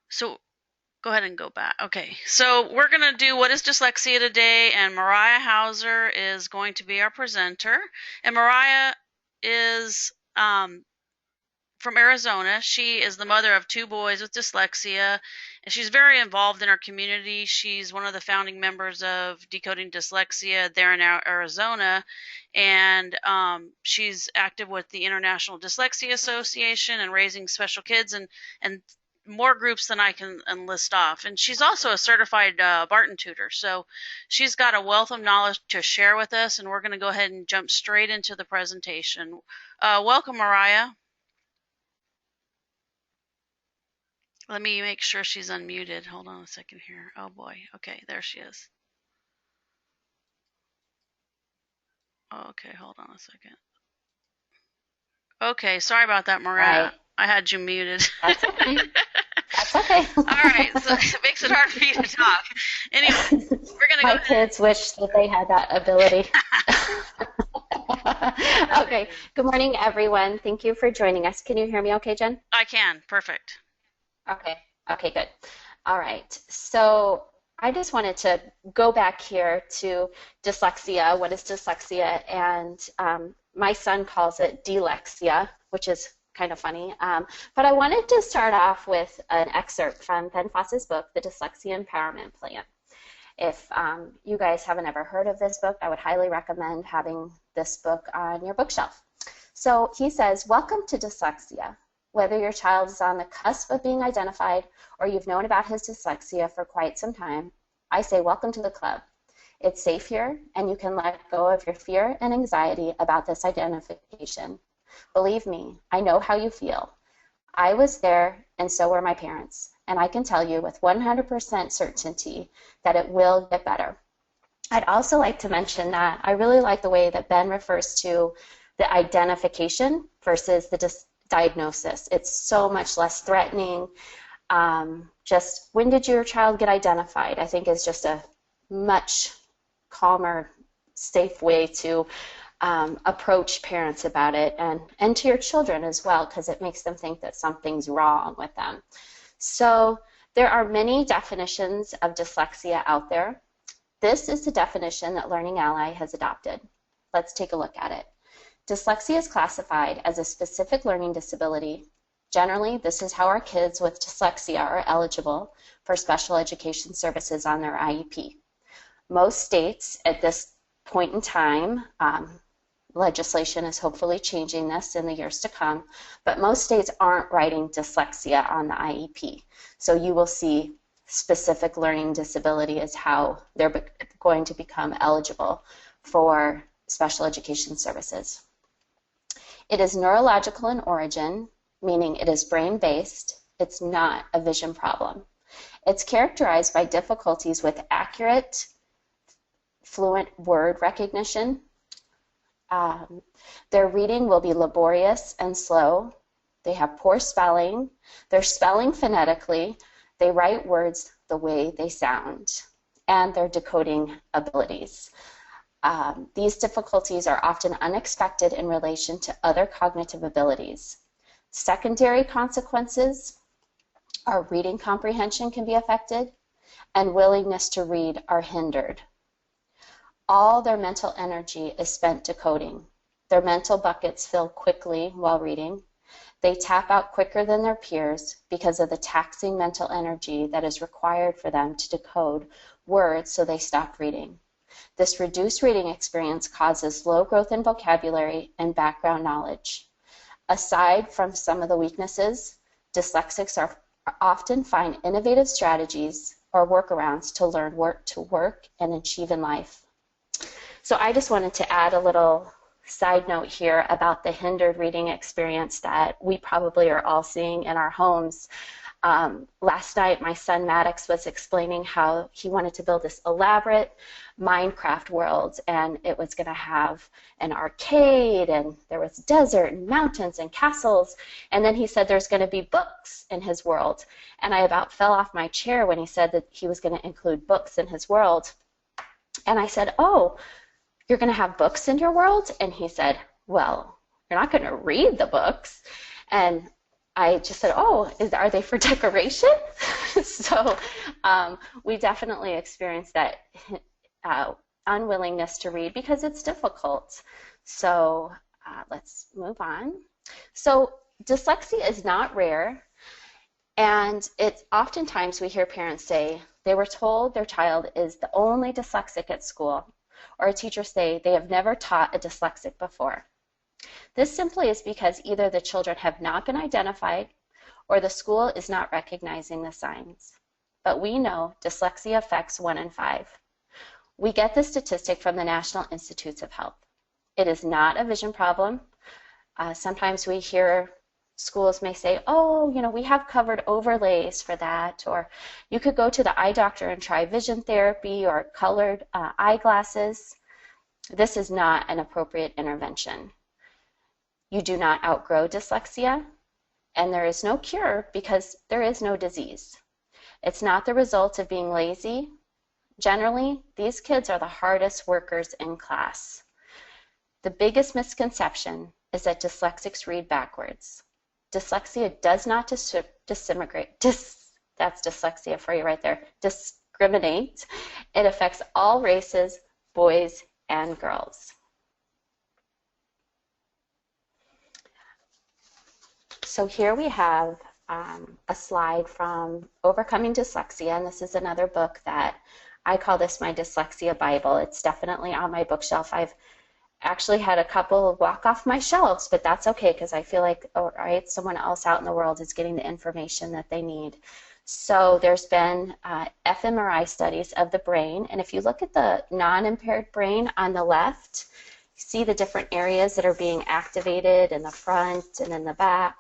So go ahead and go back. Okay, so we're going to do What is Dyslexia today, and Mariah Hauser is going to be our presenter. And Mariah is from Arizona. She is the mother of two boys with dyslexia, and she's very involved in our community. She's one of the founding members of Decoding Dyslexia there in Arizona, and she's active with the International Dyslexia Association and raising special kids and more groups than I can list off. And she's also a certified Barton tutor, so she's got a wealth of knowledge to share with us. And we're going to go ahead and jump straight into the presentation. Welcome, Mariah. Let me make sure she's unmuted. Hold on a second here. Oh boy. Okay, there she is. Okay, hold on a second. Okay, sorry about that, Mariah. Right. I had you muted. That's okay. That's okay. All right, so it makes it hard for you to talk. Anyway, we're gonna go My ahead. kids wish that they had that ability. Okay. Good morning, everyone. Thank you for joining us. Can you hear me okay, Jen? I can. Perfect. Okay. Okay, good. All right. So I just wanted to go back here to dyslexia. What is dyslexia? And my son calls it dyslexia, which is kind of funny. But I wanted to start off with an excerpt from Ben Foss's book, The Dyslexia Empowerment Plan. If you guys haven't ever heard of this book, I would highly recommend having this book on your bookshelf. So he says, welcome to dyslexia. Whether your child is on the cusp of being identified or you've known about his dyslexia for quite some time, I say welcome to the club. It's safe here, and you can let go of your fear and anxiety about this identification. Believe me, I know how you feel. I was there, and so were my parents, and I can tell you with 100% certainty that it will get better. I'd also like to mention that I really like the way that Ben refers to the identification versus the diagnosis. It's so much less threatening. Just when did your child get identified, I think is just a much calmer, safe way to approach parents about it, and to your children as well, because it makes them think that something's wrong with them. So there are many definitions of dyslexia out there. This is the definition that Learning Ally has adopted. Let's take a look at it. Dyslexia is classified as a specific learning disability. Generally, this is how our kids with dyslexia are eligible for special education services on their IEP. Most states at this point in time, legislation is hopefully changing this in the years to come, but most states aren't writing dyslexia on the IEP. So you will see specific learning disability as how they're going to become eligible for special education services. It is neurological in origin, meaning it is brain-based. It's not a vision problem. It's characterized by difficulties with accurate, fluent word recognition. Their reading will be laborious and slow. They have poor spelling. They're spelling phonetically. They write words the way they sound, and their decoding abilities. These difficulties are often unexpected in relation to other cognitive abilities. Secondary consequences are reading comprehension can be affected, and willingness to read are hindered. All their mental energy is spent decoding. Their mental buckets fill quickly while reading. They tap out quicker than their peers because of the taxing mental energy that is required for them to decode words, so they stop reading. This reduced reading experience causes low growth in vocabulary and background knowledge. Aside from some of the weaknesses, dyslexics often find innovative strategies or workarounds to learn to work and achieve in life. So I just wanted to add a little side note here about the hindered reading experience that we probably are all seeing in our homes. Last night, my son Maddox was explaining how he wanted to build this elaborate Minecraft world, and it was going to have an arcade, and there was desert and mountains and castles, and then he said there's going to be books in his world. And I about fell off my chair when he said that he was going to include books in his world. And I said, oh, you're going to have books in your world? And he said, well, you're not going to read the books. And I just said, oh, are they for decoration? So we definitely experienced that unwillingness to read because it's difficult. So let's move on. So dyslexia is not rare, and it's oftentimes we hear parents say they were told their child is the only dyslexic at school, or a teacher say they have never taught a dyslexic before. This simply is because either the children have not been identified or the school is not recognizing the signs. But we know dyslexia affects 1 in 5. We get this statistic from the National Institutes of Health. It is not a vision problem. Sometimes we hear schools may say, oh, you know, we have covered overlays for that, or you could go to the eye doctor and try vision therapy or colored eyeglasses. This is not an appropriate intervention. You do not outgrow dyslexia, and there is no cure because there is no disease. It's not the result of being lazy. Generally, these kids are the hardest workers in class. The biggest misconception is that dyslexics read backwards. Dyslexia does not discriminate. That's dyslexia for you right there. Discriminate. It affects all races, boys and girls. So here we have a slide from Overcoming Dyslexia, and this is another book that I call this my Dyslexia Bible. It's definitely on my bookshelf. I've actually had a couple walk off my shelves, but that's okay because I feel like, all right, someone else out in the world is getting the information that they need. So there's been fMRI studies of the brain, and if you look at the non-impaired brain on the left, you see the different areas that are being activated in the front and in the back.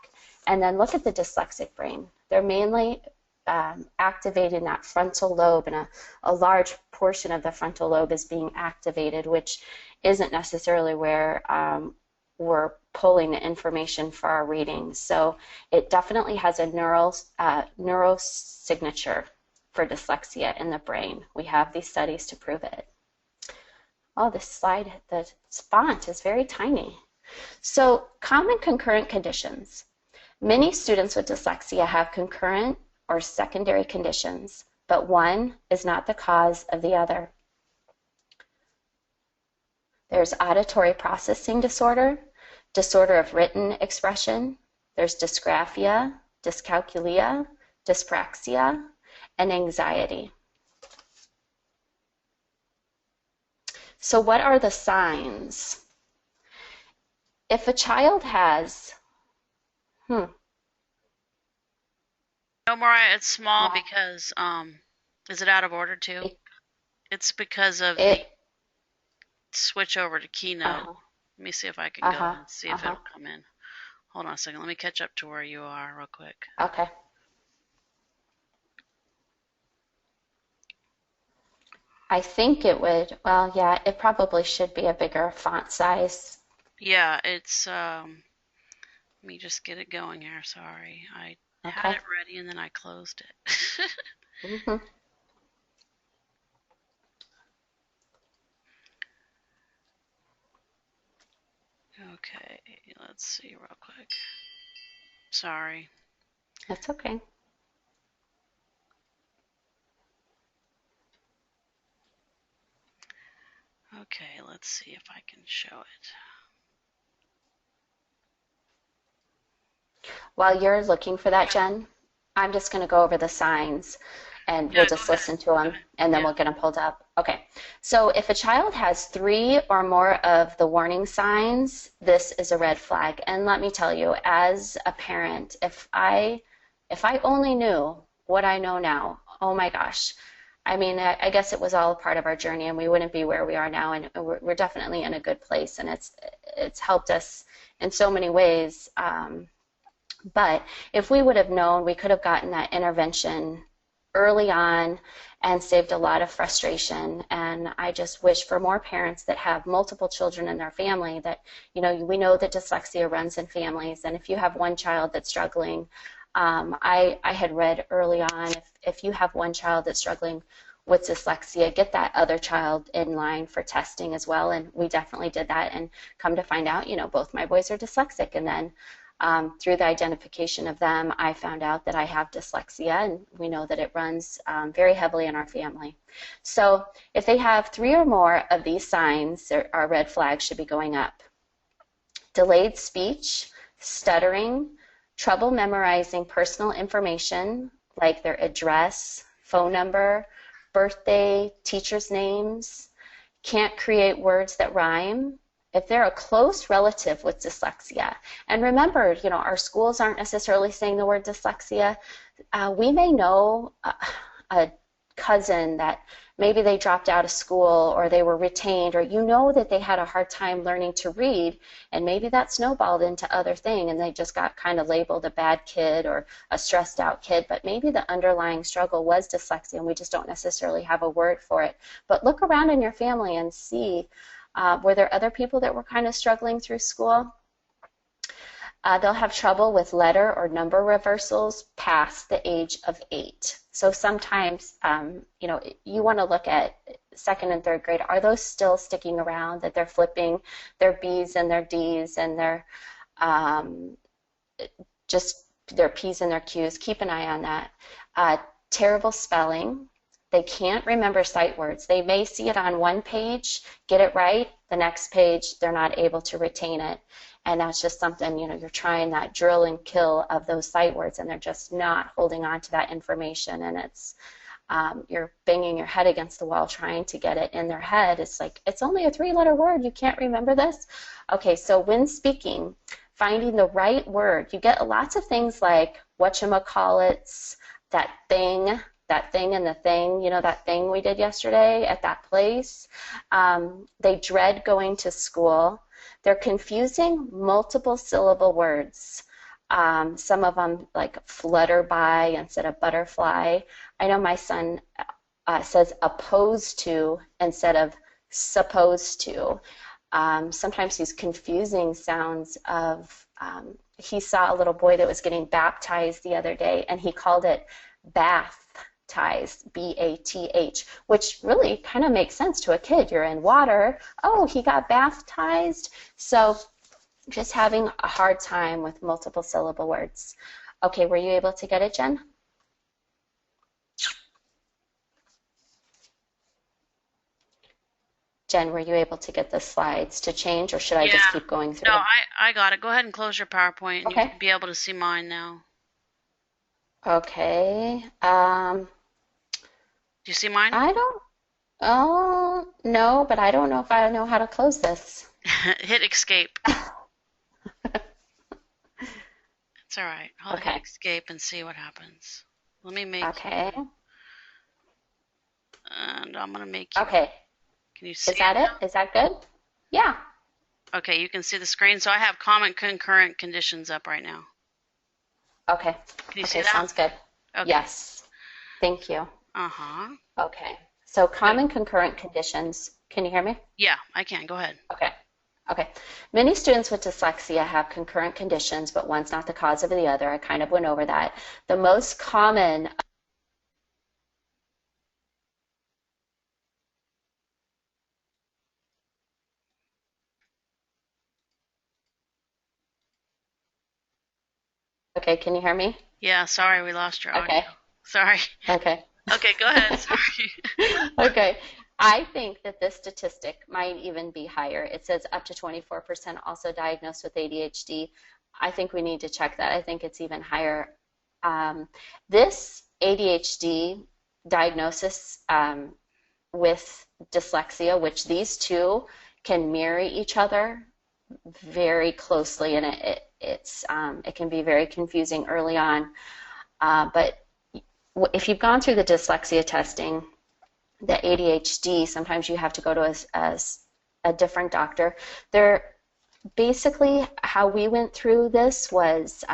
And then look at the dyslexic brain. They're mainly activating that frontal lobe, and a large portion of the frontal lobe is being activated, which isn't necessarily where we're pulling the information for our reading. So it definitely has a neurosignature for dyslexia in the brain. We have these studies to prove it. Oh, this slide, the font is very tiny. So common concurrent conditions. Many students with dyslexia have concurrent or secondary conditions, but one is not the cause of the other. There's auditory processing disorder, disorder of written expression, there's dysgraphia, dyscalculia, dyspraxia, and anxiety. So what are the signs? If a child has No, Mariah, it's small because is it out of order too? It's because of the switch over to Keynote. Let me see if I can go and see if it'll come in. Hold on a second. Let me catch up to where you are real quick. Okay. I think it would, well, yeah, it probably should be a bigger font size. Yeah, it's, let me just get it going here. Sorry. I had it ready and then I closed it. Mm-hmm. Okay, let's see real quick. Sorry. That's okay. Okay, let's see if I can show it. While you're looking for that, Jen, I'm just going to go over the signs and we'll just listen to them and then we'll get them pulled up. Okay, so if a child has 3 or more of the warning signs, this is a red flag. And let me tell you, as a parent, if I only knew what I know now, oh my gosh. I mean, I guess it was all a part of our journey and we wouldn't be where we are now, and we're definitely in a good place, and it's helped us in so many ways. But if we would have known, we could have gotten that intervention early on and saved a lot of frustration. And I just wish for more parents that have multiple children in their family that, you know, we know that dyslexia runs in families. And if you have one child that's struggling, I had read early on, if you have one child that's struggling with dyslexia, get that other child in line for testing as well. And we definitely did that, and come to find out, you know, both my boys are dyslexic. And then Through the identification of them, I found out that I have dyslexia, and we know that it runs very heavily in our family. So if they have 3 or more of these signs, our red flags should be going up. Delayed speech, stuttering, trouble memorizing personal information like their address, phone number, birthday, teachers' names, can't create words that rhyme. If they're a close relative with dyslexia, and remember, our schools aren't necessarily saying the word dyslexia. We may know a cousin that maybe they dropped out of school or they were retained, or that they had a hard time learning to read, and maybe that snowballed into other thing and they just got kind of labeled a bad kid or a stressed out kid, but maybe the underlying struggle was dyslexia and we just don't necessarily have a word for it. But look around in your family and see, were there other people that were kind of struggling through school? They'll have trouble with letter or number reversals past the age of 8. So sometimes, you want to look at 2nd and 3rd grade. Are those still sticking around, that they're flipping their B's and their D's and their just their P's and their Q's? Keep an eye on that. Terrible spelling. They can't remember sight words. They may see it on one page, get it right. The next page, they're not able to retain it. And that's just something, you're trying that drill and kill of those sight words, and they're just not holding on to that information. And it's, you're banging your head against the wall trying to get it in their head. It's like, it's only a 3-letter word. You can't remember this? Okay, so when speaking, finding the right word, you get lots of things like whatchamacallits, that thing and the thing, that thing we did yesterday at that place. They dread going to school. They're confusing multiple syllable words. Some of them like flutter by instead of butterfly. I know my son says opposed to instead of supposed to. Sometimes he's confusing sounds of, he saw a little boy that was getting baptized the other day, and he called it baptized, B-A-T-H, which really kind of makes sense to a kid. You're in water. Oh, he got baptized. So just having a hard time with multiple syllable words. Okay, were you able to get it, Jen? Jen, were you able to get the slides to change, or should I just keep going through? No, I got it. Go ahead and close your PowerPoint, and Okay. you can be able to see mine now. Okay. Do you see mine? Oh, no, but I don't know if I know how to close this. Hit escape. It's all right. I'll hit escape and see what happens. Let me make Okay. and I'm going to make you. Okay. Can you see Is that it? Is that good? Yeah. Okay, you can see the screen. So I have common concurrent conditions up right now. Okay. Can you see that? Sounds good. Okay. Yes. Thank you. Uh-huh. Okay. So common concurrent conditions. Can you hear me? Yeah, I can. Go ahead. Okay. Okay. Many students with dyslexia have concurrent conditions, but one's not the cause of the other. I kind of went over that. The most common Okay, can you hear me? Yeah, sorry, we lost your audio. Okay. Sorry. Okay. Okay, go ahead. Sorry. Okay. I think that this statistic might even be higher. It says up to 24% also diagnosed with ADHD. I think we need to check that. I think it's even higher. This ADHD diagnosis with dyslexia, which these two can mirror each other very closely, and it can be very confusing early on. But if you've gone through the dyslexia testing, the ADHD, sometimes you have to go to a different doctor. Basically, how we went through this was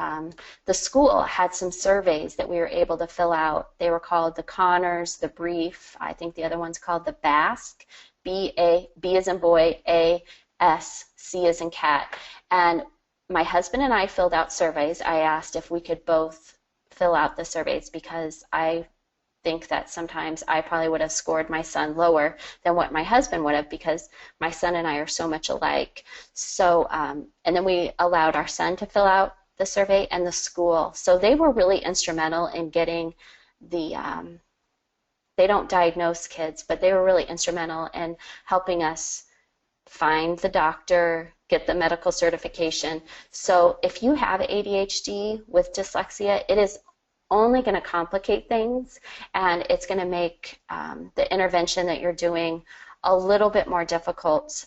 the school had some surveys that we were able to fill out. They were called the Connors, the Brief. I think the other one's called the BASC, B as in boy, A, S, C as in cat. And my husband and I filled out surveys. I asked if we could both fill out the surveys because I think that sometimes I probably would have scored my son lower than what my husband would have because my son and I are so much alike. So, and then we allowed our son to fill out the survey, and the school. So they were really instrumental in getting the, they don't diagnose kids, but they were really instrumental in helping us find the doctor, get the medical certification. So if you have ADHD with dyslexia, it is only going to complicate things, and it's going to make the intervention that you're doing a little bit more difficult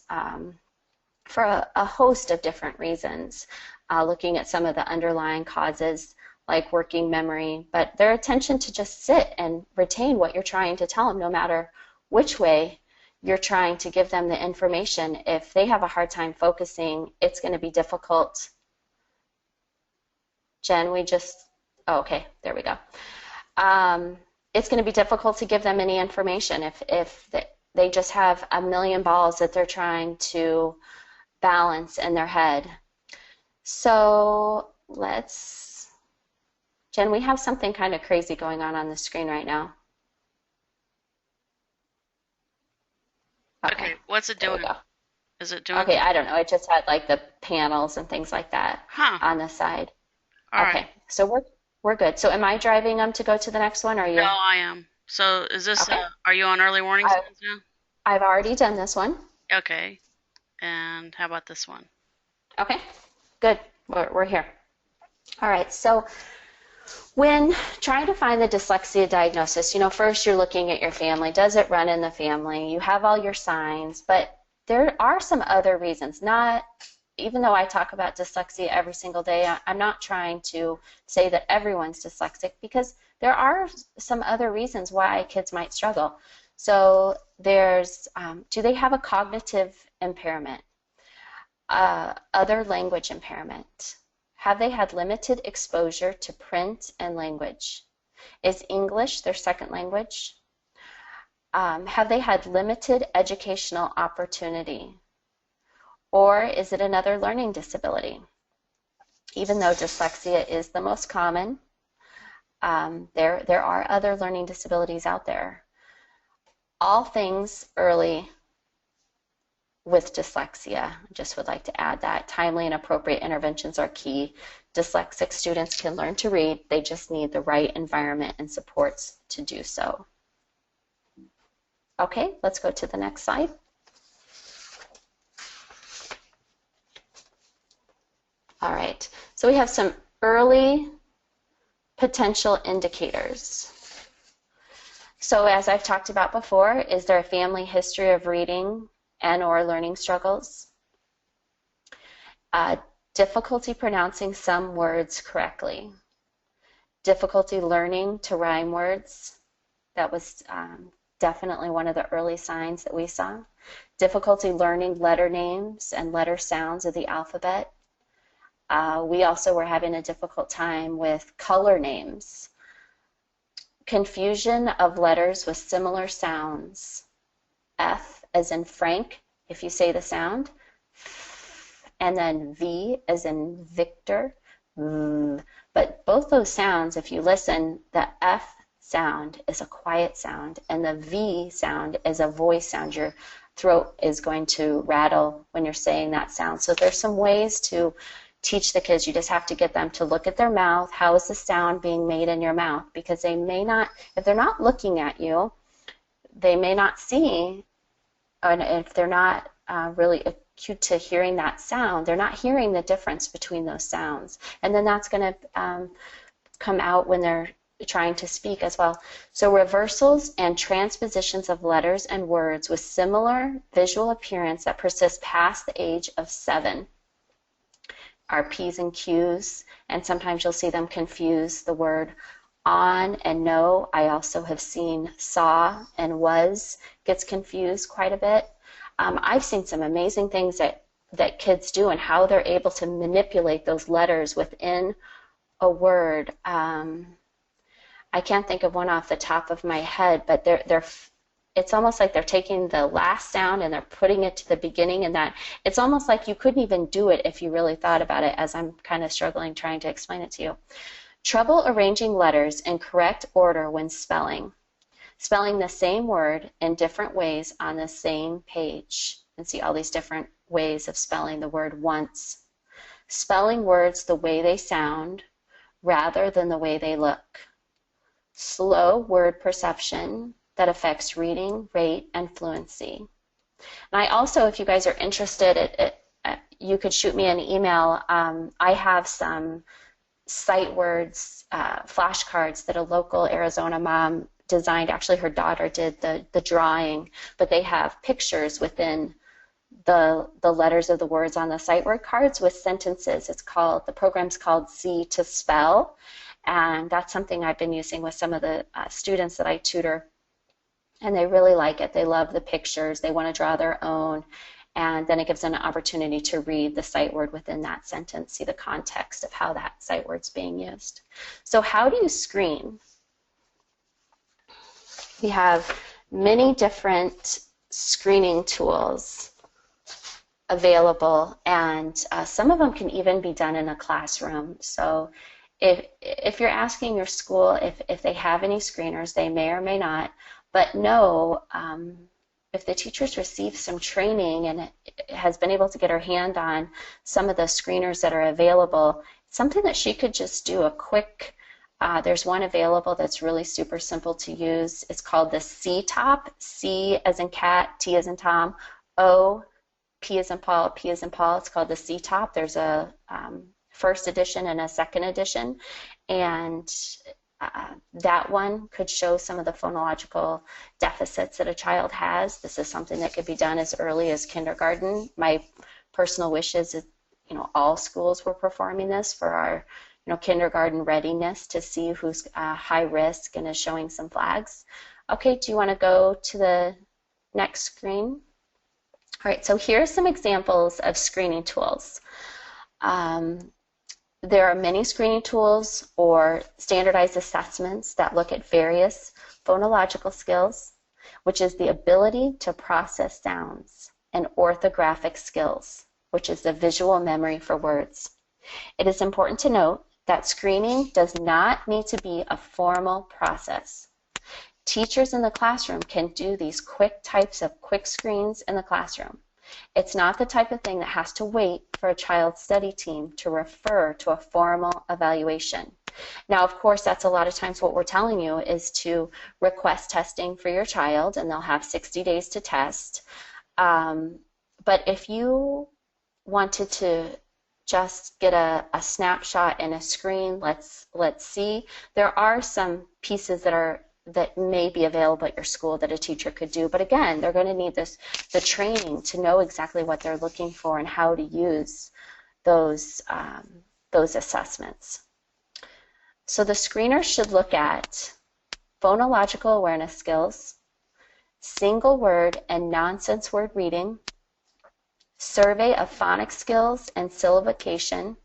for a host of different reasons, looking at some of the underlying causes like working memory, but their attention to just sit and retain what you're trying to tell them, no matter which way you're trying to give them the information. If they have a hard time focusing, it's going to be difficult. Jen, oh, okay, there we go. It's going to be difficult to give them any information if they just have a million balls that they're trying to balance in their head. So Jen, we have something kind of crazy going on the screen right now. Okay, what's it doing? Is it doing? Okay, I don't know. It just had like the panels and things like that on the side. All okay, right. So we're good. So am I driving them to go to the next one, or are you? No, I am. So is this, are you on early warning signs now? I've already done this one. Okay. And how about this one? Okay, good. We're here. All right, so when trying to find the dyslexia diagnosis, first you're looking at your family. Does it run in the family? You have all your signs, but there are some other reasons. Even though I talk about dyslexia every single day, I'm not trying to say that everyone's dyslexic, because there are some other reasons why kids might struggle. So there's, do they have a cognitive impairment? Other language impairment? Have they had limited exposure to print and language? Is English their second language? Have they had limited educational opportunity? Or is it another learning disability? Even though dyslexia is the most common, there are other learning disabilities out there. All things early with dyslexia. I just would like to add that timely and appropriate interventions are key. Dyslexic students can learn to read. They just need the right environment and supports to do so. Okay, let's go to the next slide. All right, so we have some early potential indicators. So as I've talked about before, is there a family history of reading and or learning struggles? Difficulty pronouncing some words correctly. Difficulty learning to rhyme words. That was definitely one of the early signs that we saw. Difficulty learning letter names and letter sounds of the alphabet. We also were having a difficult time with color names. Confusion of letters with similar sounds. F as in Frank, if you say the sound, and then V as in Victor, but both those sounds, if you listen, the F sound is a quiet sound, and the V sound is a voice sound. Your throat is going to rattle when you're saying that sound. So there's some ways to teach the kids. You just have to get them to look at their mouth. How is the sound being made in your mouth? Because they may not, if they're not looking at you, they may not see, and if they're not really acute to hearing that sound, they're not hearing the difference between those sounds. And then that's going to come out when they're trying to speak as well. So reversals and transpositions of letters and words with similar visual appearance that persist past the age of 7 are P's and Q's, and sometimes you'll see them confuse the word on and no. I also have seen saw and was gets confused quite a bit. I've seen some amazing things that kids do and how they're able to manipulate those letters within a word. I can't think of one off the top of my head, but it's almost like they're taking the last sound and they're putting it to the beginning, and that it's almost like you couldn't even do it if you really thought about it, as I'm kind of struggling trying to explain it to you. Trouble arranging letters in correct order when spelling. Spelling the same word in different ways on the same page. And see all these different ways of spelling the word once. spelling words the way they sound rather than the way they look, slow word perception that affects reading, rate, and fluency. And I also, if you guys are interested, you could shoot me an email. I have some sight words flashcards that a local Arizona mom designed. Actually, her daughter did the drawing, but they have pictures within the letters of the words on the sight word cards with sentences. The program's called Z to Spell, and that's something I've been using with some of the students that I tutor, and they really like it. They love the pictures. They want to draw their own, and then it gives them an opportunity to read the sight word within that sentence, see the context of how that sight word's being used. So how do you screen? We have many different screening tools available, and some of them can even be done in a classroom. So if you're asking your school if they have any screeners, they may or may not, but know if the teacher's received some training and has been able to get her hand on some of the screeners that are available, it's something that she could just do a quick, there's one available that's really super simple to use. It's called the C-Top, C as in cat, T as in Tom, O, P as in Paul, P as in Paul. It's called the C-Top. There's a first edition and a second edition, and that one could show some of the phonological deficits that a child has. This is something that could be done as early as kindergarten. My personal wish is that, all schools were performing this for our, kindergarten readiness to see who's high risk and is showing some flags. Okay, do you want to go to the next screen? All right, so here are some examples of screening tools. There are many screening tools or standardized assessments that look at various phonological skills, which is the ability to process sounds, and orthographic skills, which is the visual memory for words. It is important to note that screening does not need to be a formal process. Teachers in the classroom can do these quick types of quick screens in the classroom. It's not the type of thing that has to wait for a child's study team to refer to a formal evaluation. Now, of course, that's a lot of times what we're telling you is to request testing for your child, and they'll have 60 days to test. But if you wanted to just get a snapshot and a screen, let's see. There are some pieces that may be available at your school that a teacher could do. But again, they're going to need the training to know exactly what they're looking for and how to use those assessments. So the screener should look at phonological awareness skills, single word and nonsense word reading, survey of phonics skills and syllabication,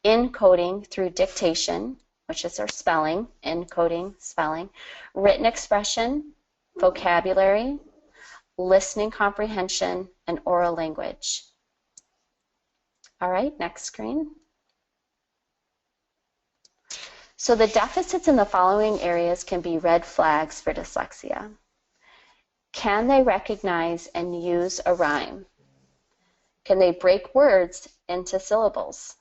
encoding through dictation, which is our spelling, encoding, spelling, written expression, vocabulary, listening comprehension, and oral language. All right, next screen. So the deficits in the following areas can be red flags for dyslexia. Can they recognize and use a rhyme? Can they break words into syllables?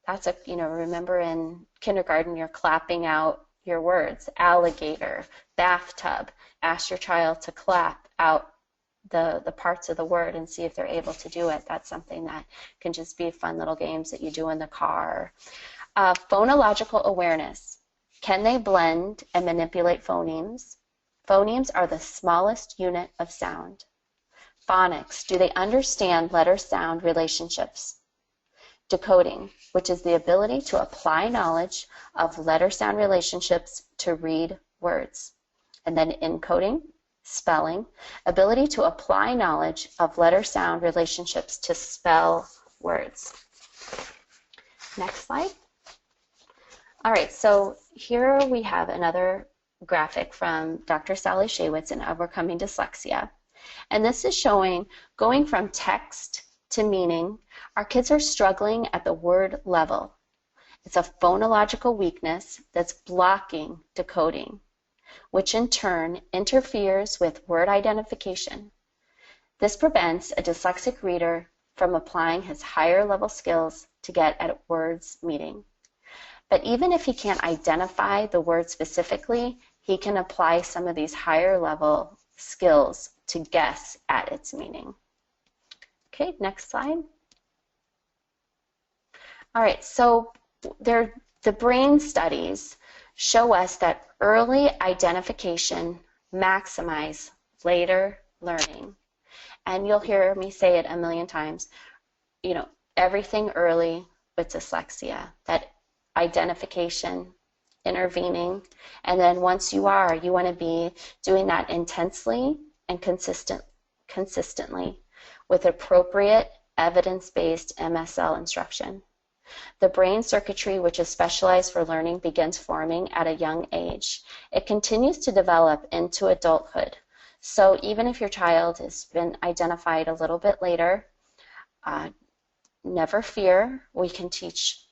That's remember in kindergarten, you're clapping out your words. Alligator, bathtub. Ask your child to clap out the parts of the word and see if they're able to do it. That's something that can just be fun little games that you do in the car. Phonological awareness. Can they blend and manipulate phonemes? Phonemes are the smallest unit of sound. Phonics. Do they understand letter-sound relationships? Decoding, which is the ability to apply knowledge of letter-sound relationships to read words. And then encoding, spelling, ability to apply knowledge of letter-sound relationships to spell words. Next slide. All right, so here we have another graphic from Dr. Sally Shaywitz in Overcoming Dyslexia. And this is showing going from text to meaning. Our kids are struggling at the word level. It's a phonological weakness that's blocking decoding, which in turn interferes with word identification. This prevents a dyslexic reader from applying his higher level skills to get at words meaning. But even if he can't identify the word specifically, he can apply some of these higher level skills to guess at its meaning. Okay, next slide. All right, so the brain studies show us that early identification maximizes later learning. And you'll hear me say it a million times, you know, everything early with dyslexia, that identification, intervening, and then once you want to be doing that intensely and consistently with appropriate evidence-based MSL instruction. The brain circuitry, which is specialized for learning, begins forming at a young age. It continues to develop into adulthood. So even if your child has been identified a little bit later, never fear. We can teach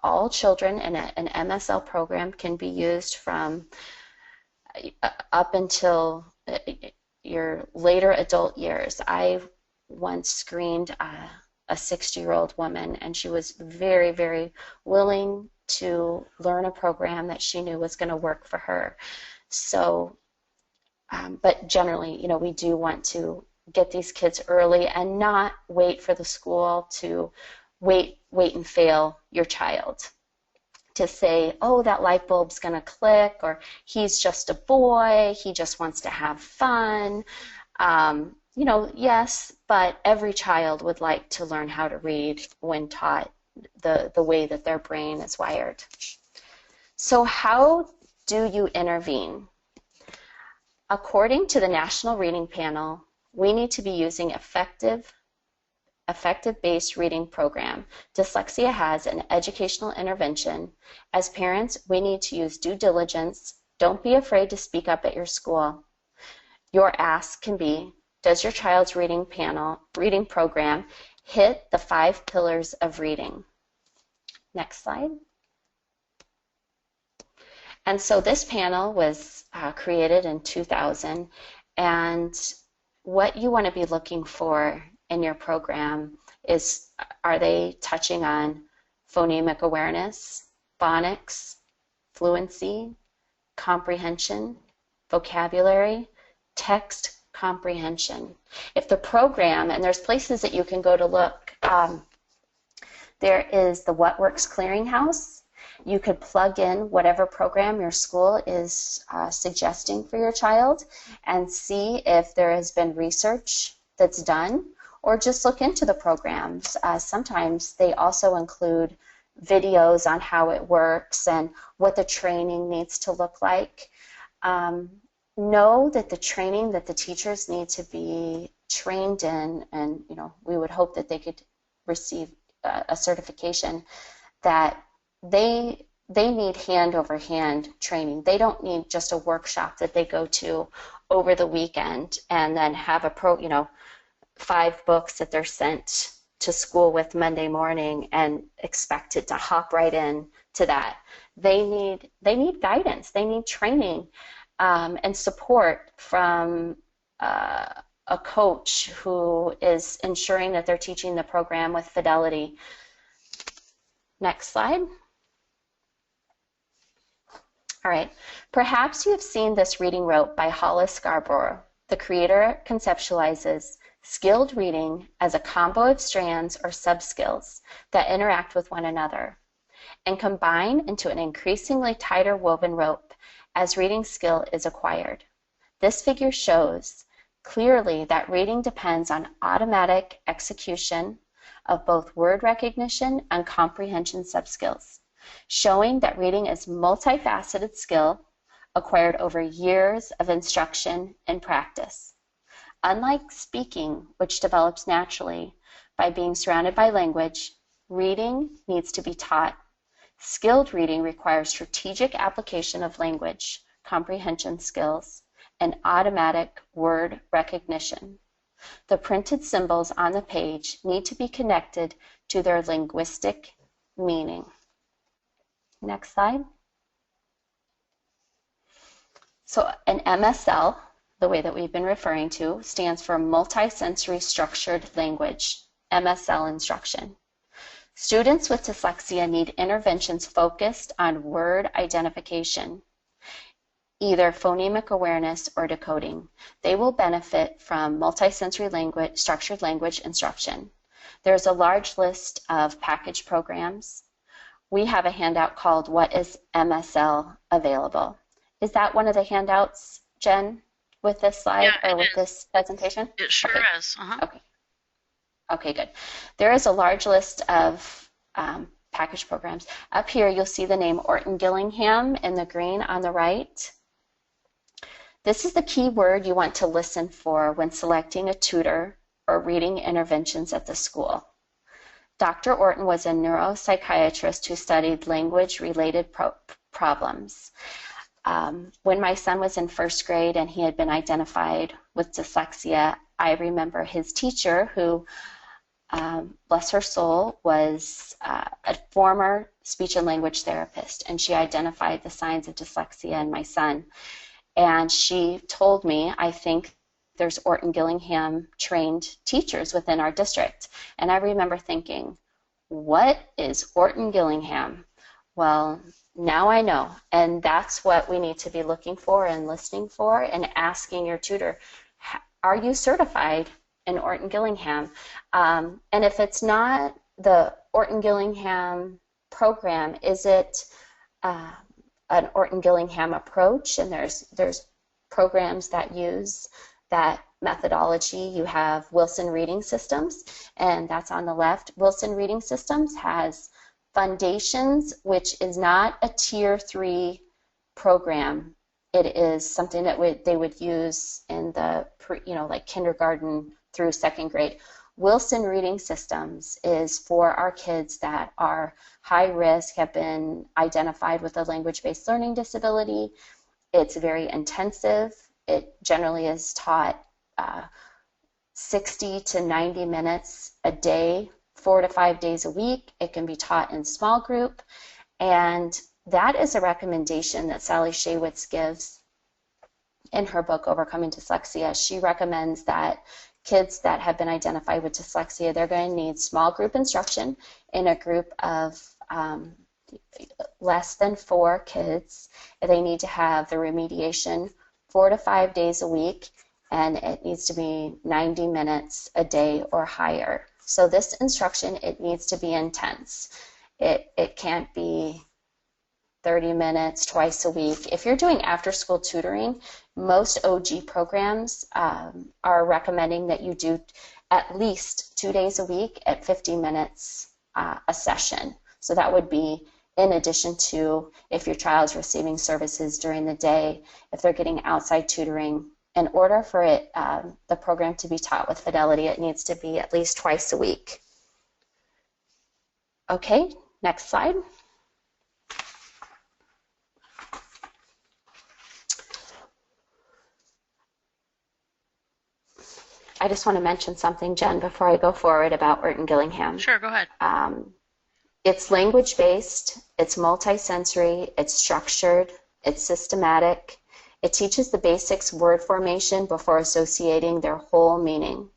all children, and an MSL program can be used from up until your later adult years. I once screened a 60-year-old woman, and she was very, very willing to learn a program that she knew was going to work for her. So, but generally, you know, we do want to get these kids early and not wait for the school to wait and fail your child to say, oh, that light bulb's going to click, or he's just a boy, he just wants to have fun. You know, yes, but every child would like to learn how to read when taught the way that their brain is wired. So how do you intervene? According to the National Reading Panel, we need to be using effective-based reading program. Dyslexia has an educational intervention. As parents, we need to use due diligence. Don't be afraid to speak up at your school. Your ask can be, does your child's reading program hit the 5 pillars of reading? Next slide. And so this panel was created in 2000, and what you want to be looking for in your program is, are they touching on phonemic awareness, phonics, fluency, comprehension, vocabulary, text comprehension. If the program, and there's places that you can go to look, there is the What Works Clearinghouse. You could plug in whatever program your school is suggesting for your child and see if there has been research that's done, or just look into the programs. Sometimes they also include videos on how it works and what the training needs to look like. Know that the training that the teachers need to be trained in, and you know, we would hope that they could receive a certification, that they need hand over hand training. They don't need just a workshop that they go to over the weekend and then have 5 books that they're sent to school with Monday morning and expected to hop right in to that. They need guidance. They need training and support from a coach who is ensuring that they're teaching the program with fidelity. Next slide. All right. Perhaps you have seen this reading rope by Hollis Scarborough. The creator conceptualizes skilled reading as a combo of strands or sub-skills that interact with one another and combine into an increasingly tighter woven rope as reading skill is acquired. This figure shows clearly that reading depends on automatic execution of both word recognition and comprehension sub-skills, showing that reading is multifaceted skill acquired over years of instruction and practice. Unlike speaking, which develops naturally by being surrounded by language, reading needs to be taught. Skilled reading requires strategic application of language, comprehension skills, and automatic word recognition. The printed symbols on the page need to be connected to their linguistic meaning. Next slide. So an MSL, the way that we've been referring to, stands for multisensory structured language. MSL instruction. Students with dyslexia need interventions focused on word identification, either phonemic awareness or decoding. They will benefit from multisensory language, structured language instruction. There's a large list of package programs. We have a handout called What is MSL Available? Is that one of the handouts, Jen, with this slide Yeah, or it with is. this presentation? It sure Okay, is. Uh-huh. okay, okay, good. There is a large list of package programs. Up here, you'll see the name Orton Gillingham in the green on the right. This is the key word you want to listen for when selecting a tutor or reading interventions at the school. Dr. Orton was a neuropsychiatrist who studied language-related problems. When my son was in first grade and he had been identified with dyslexia, I remember his teacher, who, bless her soul, was a former speech and language therapist, and she identified the signs of dyslexia in my son. And she told me, I think there's Orton Gillingham trained teachers within our district. And I remember thinking, what is Orton Gillingham? Well, now I know. And that's what we need to be looking for and listening for and asking your tutor, are you certified in Orton Gillingham? And if it's not the Orton Gillingham program, is it an Orton Gillingham approach? And there's programs that use that methodology. You have Wilson Reading Systems, and that's on the left. Wilson Reading Systems has Foundations, which is not a Tier 3 program. It is something that they would use in the, like kindergarten through second grade. Wilson Reading Systems is for our kids that are high risk, have been identified with a language-based learning disability. It's very intensive. It generally is taught 60 to 90 minutes a day, 4 to 5 days a week. It can be taught in small group, and that is a recommendation that Sally Shaywitz gives in her book, Overcoming Dyslexia. She recommends that kids that have been identified with dyslexia, they're going to need small group instruction in a group of less than 4 kids. They need to have the remediation 4 to 5 days a week, and it needs to be 90 minutes a day or higher. So this instruction, it needs to be intense. It can't be 30 minutes twice a week. If you're doing after-school tutoring, most OG programs are recommending that you do at least 2 days a week at 50 minutes a session. So that would be in addition to if your child's receiving services during the day, if they're getting outside tutoring. In order for the program to be taught with fidelity, it needs to be at least twice a week. Okay, next slide. I just want to mention something, Jen, before I go forward about Orton Gillingham. Sure, go ahead. It's language-based, it's multisensory, it's structured, it's systematic. It teaches the basics word formation before associating their whole meaning.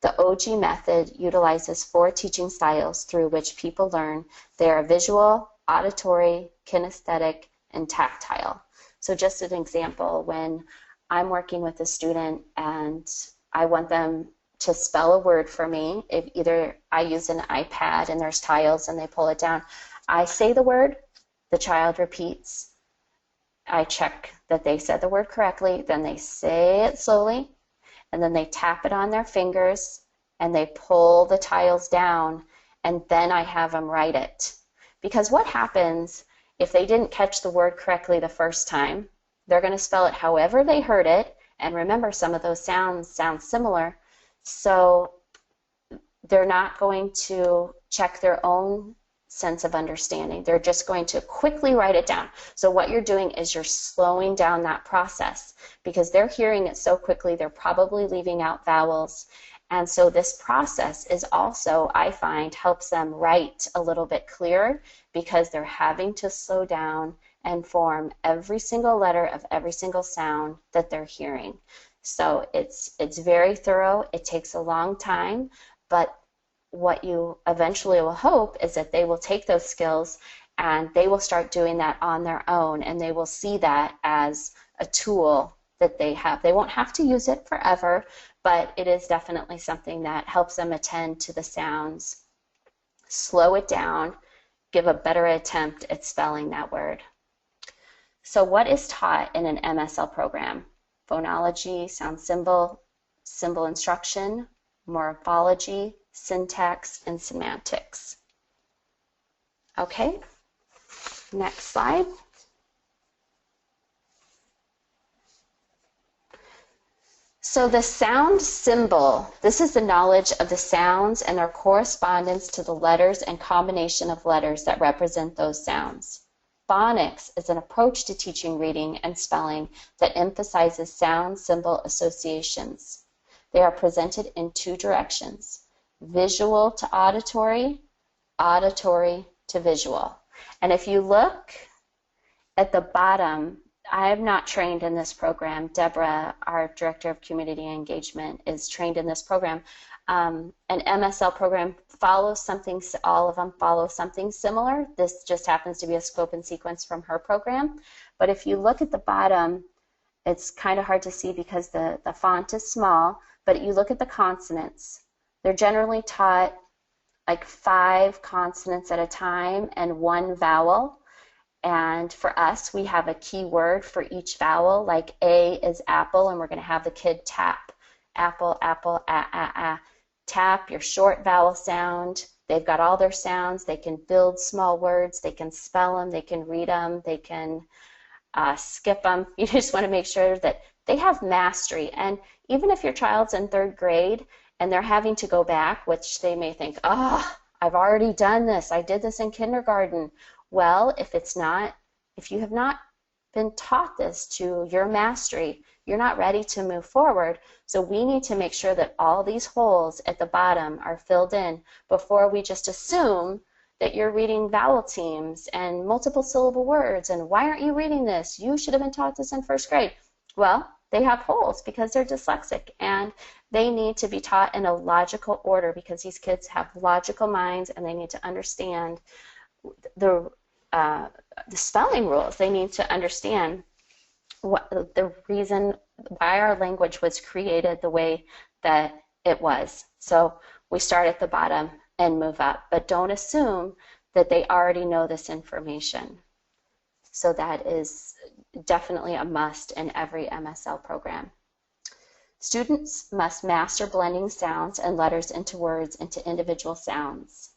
The OG method utilizes 4 teaching styles through which people learn. They are visual, auditory, kinesthetic, and tactile. So just an example, when I'm working with a student and I want them to spell a word for me, if either I use an iPad and there's tiles and they pull it down, I say the word, the child repeats, I check that they said the word correctly, then they say it slowly, and then they tap it on their fingers and they pull the tiles down, and then I have them write it. Because what happens if they didn't catch the word correctly the first time? They're going to spell it however they heard it, and remember, some of those sounds sound similar, so they're not going to check their own sense of understanding. They're just going to quickly write it down. So what you're doing is you're slowing down that process because they're hearing it so quickly, they're probably leaving out vowels. And so this process is also, I find, helps them write a little bit clearer because they're having to slow down and form every single letter of every single sound that they're hearing. So it's very thorough. It takes a long time, but what you eventually will hope is that they will take those skills and they will start doing that on their own, and they will see that as a tool that they have. They won't have to use it forever, but it is definitely something that helps them attend to the sounds, slow it down, give a better attempt at spelling that word. So what is taught in an MSL program? Phonology, sound symbol, symbol instruction, morphology, syntax, and semantics. Okay, next slide. So the sound symbol, this is the knowledge of the sounds and their correspondence to the letters and combination of letters that represent those sounds. Phonics is an approach to teaching reading and spelling that emphasizes sound symbol associations. They are presented in two directions: visual to auditory, auditory to visual. And if you look at the bottom, I am not trained in this program. Deborah, our Director of Community Engagement, is trained in this program. An MSL program follows something, all of them follow something similar. This just happens to be a scope and sequence from her program. But if you look at the bottom, it's kind of hard to see because the font is small, but you look at the consonants. They're generally taught like 5 consonants at a time and 1 vowel. And for us, we have a key word for each vowel, like A is apple, and we're going to have the kid tap. Apple, apple, tap, your short vowel sound. They've got all their sounds. They can build small words. They can spell them. They can read them. They can skip them. You just want to make sure that they have mastery. And even if your child's in 3rd grade and they're having to go back, which they may think, oh, I've already done this. I did this in kindergarten. Well, if you have not been taught this to your mastery, you're not ready to move forward. So we need to make sure that all these holes at the bottom are filled in before we just assume that you're reading vowel teams and multiple syllable words, and why aren't you reading this? You should have been taught this in 1st grade. Well, they have holes because they're dyslexic, and they need to be taught in a logical order because these kids have logical minds and they need to understand the spelling rules. They need to understand what the reason why our language was created the way that it was. So we start at the bottom and move up, but don't assume that they already know this information. So that is definitely a must in every MSL program. Students must master blending sounds and letters into words into individual sounds.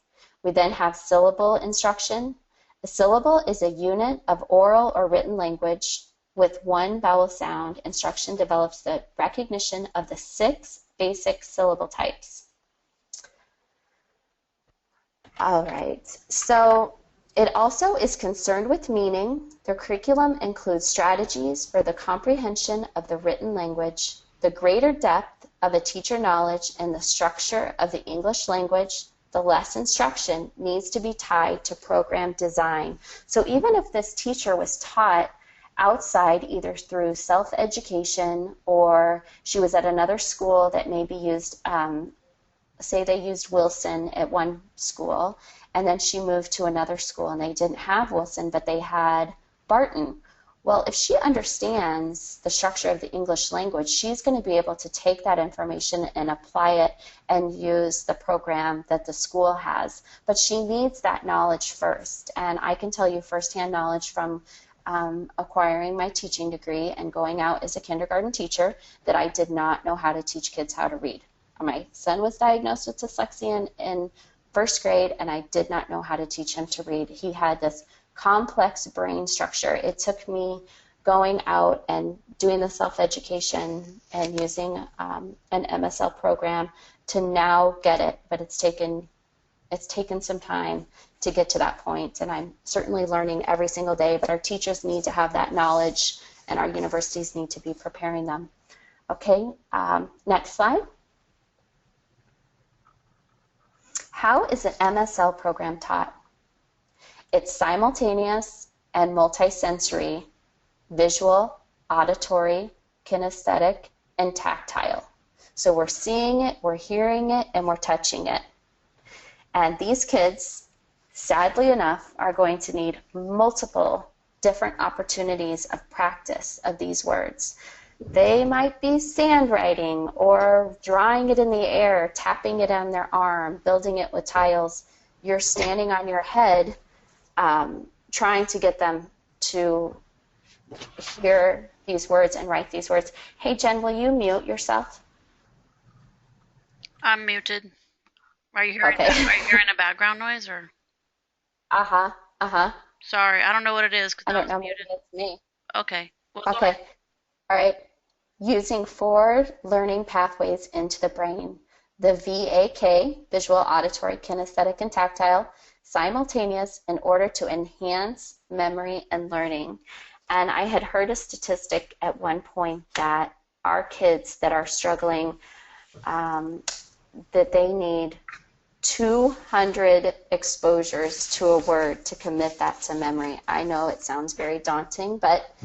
We then have syllable instruction. A syllable is a unit of oral or written language with 1 vowel sound. Instruction develops the recognition of the 6 basic syllable types. All right, so it also is concerned with meaning. The curriculum includes strategies for the comprehension of the written language, the greater depth of a teacher knowledge, and the structure of the English language. The less instruction needs to be tied to program design. So even if this teacher was taught outside, either through self-education or she was at another school that maybe used, say they used Wilson at one school, and then she moved to another school and they didn't have Wilson, but they had Barton. Well, if she understands the structure of the English language, she's going to be able to take that information and apply it and use the program that the school has. But she needs that knowledge first. And I can tell you firsthand knowledge from acquiring my teaching degree and going out as a kindergarten teacher that I did not know how to teach kids how to read. My son was diagnosed with dyslexia in 1st grade, and I did not know how to teach him to read. He had this complex brain structure. It took me going out and doing the self-education and using an MSL program to now get it, but it's taken some time to get to that point, and I'm certainly learning every single day, but our teachers need to have that knowledge and our universities need to be preparing them. Okay, next slide. How is an MSL program taught? It's simultaneous and multisensory, visual, auditory, kinesthetic, and tactile. So we're seeing it, we're hearing it, and we're touching it. And these kids, sadly enough, are going to need multiple different opportunities of practice of these words. They might be sand writing or drawing it in the air, tapping it on their arm, building it with tiles. You're standing on your head trying to get them to hear these words and write these words. Hey, Jen, will you mute yourself? I'm muted. Are you hearing Okay. Are you hearing a background noise or? Uh-huh. Uh-huh. Sorry, I don't know what it is because I I don't was know, maybe muted. it's me. Okay. Well, go Okay. ahead. All right. Using forward learning pathways into the brain. The VAK, visual, auditory, kinesthetic, and tactile, simultaneous in order to enhance memory and learning. And I had heard a statistic at one point that our kids that are struggling, that they need 200 exposures to a word to commit that to memory. I know it sounds very daunting, but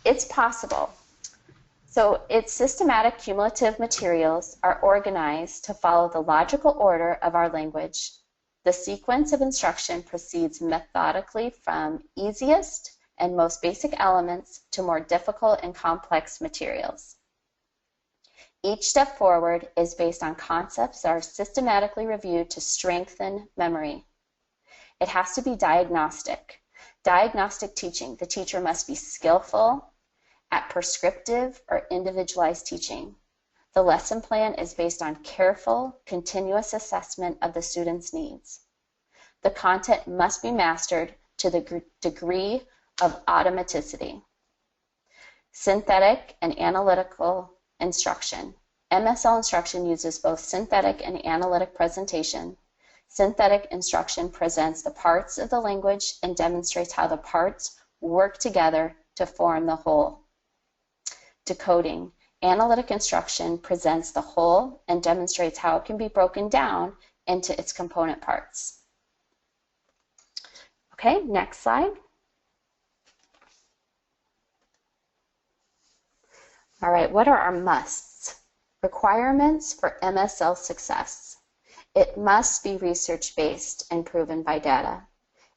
it's possible. So its systematic cumulative materials are organized to follow the logical order of our language. The sequence of instruction proceeds methodically from easiest and most basic elements to more difficult and complex materials. Each step forward is based on concepts that are systematically reviewed to strengthen memory. It has to be diagnostic. Diagnostic teaching. The teacher must be skillful at prescriptive or individualized teaching. The lesson plan is based on careful, continuous assessment of the student's needs. The content must be mastered to the degree of automaticity. Synthetic and analytical instruction. MSL instruction uses both synthetic and analytic presentation. Synthetic instruction presents the parts of the language and demonstrates how the parts work together to form the whole. Decoding. Analytic instruction presents the whole and demonstrates how it can be broken down into its component parts. Okay, next slide. All right, what are our musts? Requirements for MSL success. It must be research-based and proven by data.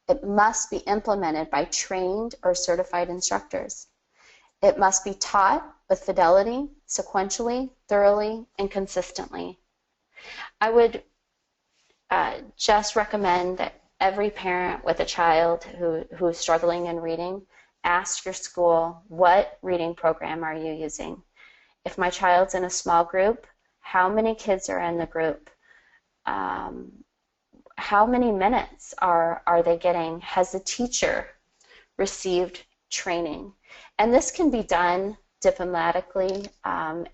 It must be implemented by trained or certified instructors. It must be taught with fidelity, sequentially, thoroughly, and consistently. I would just recommend that every parent with a child who is struggling in reading, ask your school, what reading program are you using? If my child's in a small group, how many kids are in the group? How many minutes are they getting? Has the teacher received training? And this can be done diplomatically.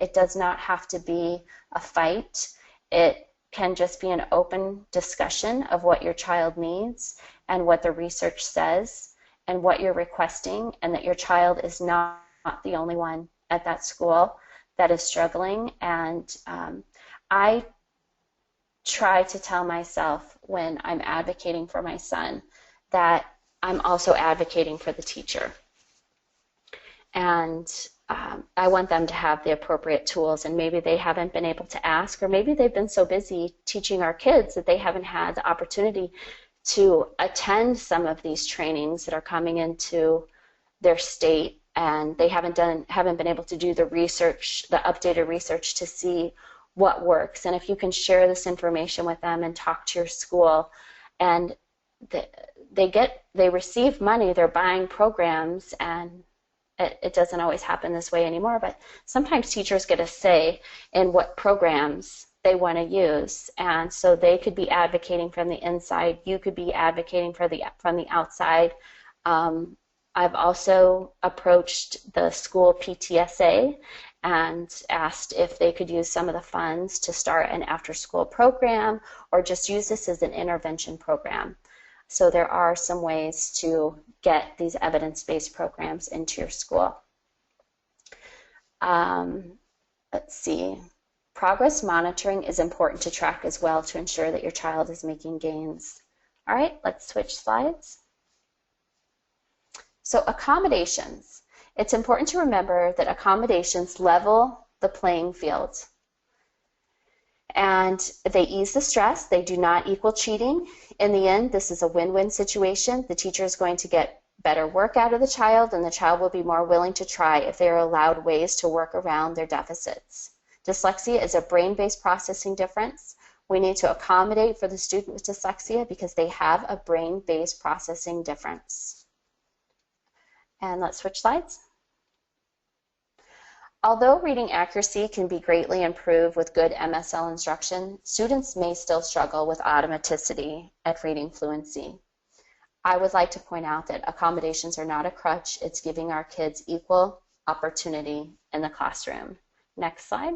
It does not have to be a fight. It can just be an open discussion of what your child needs and what the research says and what you're requesting, and that your child is not the only one at that school that is struggling. And I try to tell myself when I'm advocating for my son that I'm also advocating for the teacher. And I want them to have the appropriate tools, and maybe they haven't been able to ask, or maybe they've been so busy teaching our kids that they haven't had the opportunity to attend some of these trainings that are coming into their state, and they haven't been able to do the research, the updated research, to see what works. And if you can share this information with them and talk to your school, and they receive money, they're buying programs, and it doesn't always happen this way anymore, but sometimes teachers get a say in what programs they want to use, and so they could be advocating from the inside, you could be advocating from the outside. I've also approached the school PTSA and asked if they could use some of the funds to start an after-school program, or just use this as an intervention program. So there are some ways to get these evidence-based programs into your school. Let's see. Progress monitoring is important to track as well to ensure that your child is making gains. All right, let's switch slides. So accommodations. It's important to remember that accommodations level the playing field. And they ease the stress. They do not equal cheating. In the end, this is a win-win situation. The teacher is going to get better work out of the child, and the child will be more willing to try if they are allowed ways to work around their deficits. Dyslexia is a brain-based processing difference. We need to accommodate for the student with dyslexia because they have a brain-based processing difference. And let's switch slides. Although reading accuracy can be greatly improved with good MSL instruction, students may still struggle with automaticity at reading fluency. I would like to point out that accommodations are not a crutch. It's giving our kids equal opportunity in the classroom. Next slide.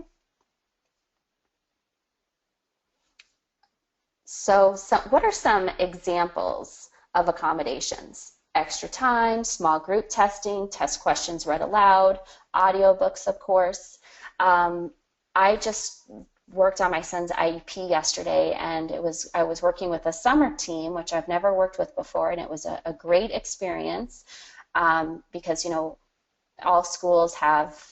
So what are some examples of accommodations? Extra time, small group testing, test questions read aloud, audiobooks, of course. I just worked on my son's IEP yesterday, and I was working with a summer team, which I've never worked with before, and it was a great experience because, you know, all schools have,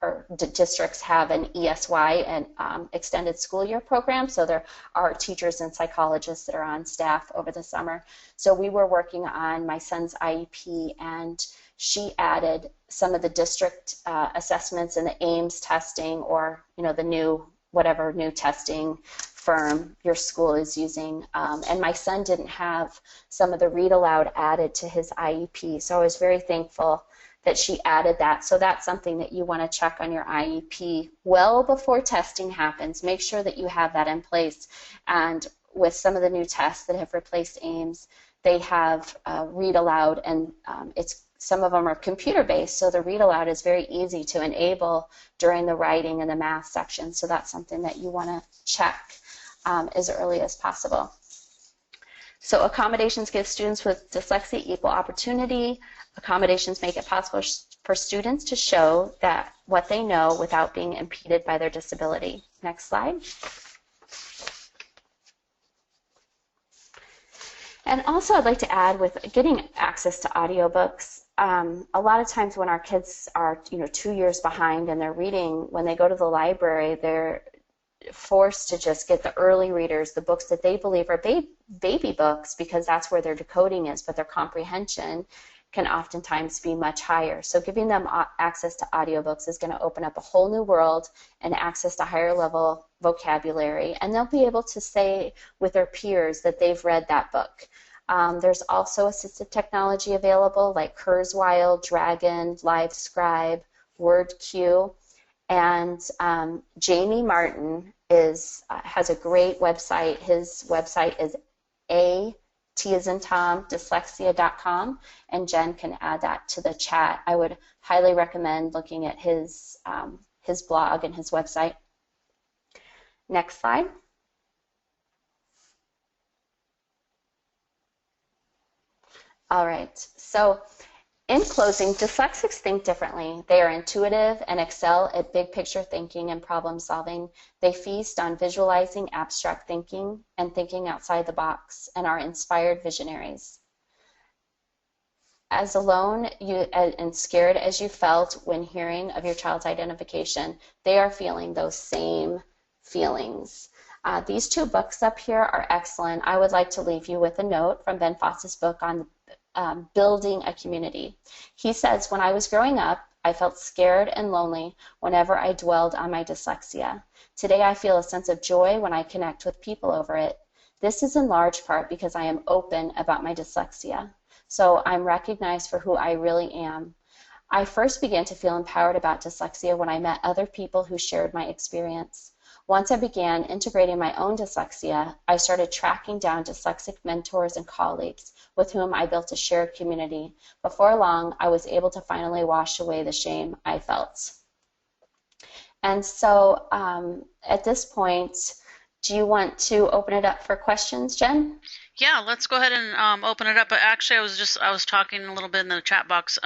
or districts have an ESY, and extended school year program, so there are teachers and psychologists that are on staff over the summer. So we were working on my son's IEP, and she added some of the district assessments and the AIMS testing, or, you know, the new, whatever new testing firm your school is using. And my son didn't have some of the read aloud added to his IEP, so I was very thankful that she added that. So that's something that you want to check on your IEP well before testing happens. Make sure that you have that in place. And with some of the new tests that have replaced AIMS, they have read aloud, and some of them are computer-based, so the read aloud is very easy to enable during the writing and the math section. So that's something that you want to check as early as possible. So accommodations give students with dyslexia equal opportunity. Accommodations make it possible for students to show that what they know without being impeded by their disability. Next slide. And also I'd like to add, with getting access to audiobooks, a lot of times when our kids are 2 years behind and they're reading, when they go to the library, they're forced to just get the early readers, the books that they believe are baby books, because that's where their decoding is, but their comprehension can oftentimes be much higher. So giving them access to audiobooks is going to open up a whole new world and access to higher level vocabulary, and they'll be able to say with their peers that they've read that book. There's also assistive technology available like Kurzweil, Dragon, LiveScribe, WordQ, and Jamie Martin has a great website. His website is dyslexia.com, and Jen can add that to the chat. I would highly recommend looking at his blog and his website. Next slide. All right, so in closing, dyslexics think differently. They are intuitive and excel at big picture thinking and problem solving. They feast on visualizing abstract thinking and thinking outside the box, and are inspired visionaries. As alone and scared as you felt when hearing of your child's identification, they are feeling those same feelings. These two books up here are excellent. I would like to leave you with a note from Ben Foss's book on building a community. He says, when I was growing up, I felt scared and lonely whenever I dwelled on my dyslexia. Today I feel a sense of joy when I connect with people over it. This is in large part because I am open about my dyslexia, so I'm recognized for who I really am. I first began to feel empowered about dyslexia when I met other people who shared my experience. Once I began integrating my own dyslexia, I started tracking down dyslexic mentors and colleagues with whom I built a shared community. Before long, I was able to finally wash away the shame I felt. And so at this point, do you want to open it up for questions, Jen? Yeah, let's go ahead and open it up. But actually, I was talking a little bit in the chat box.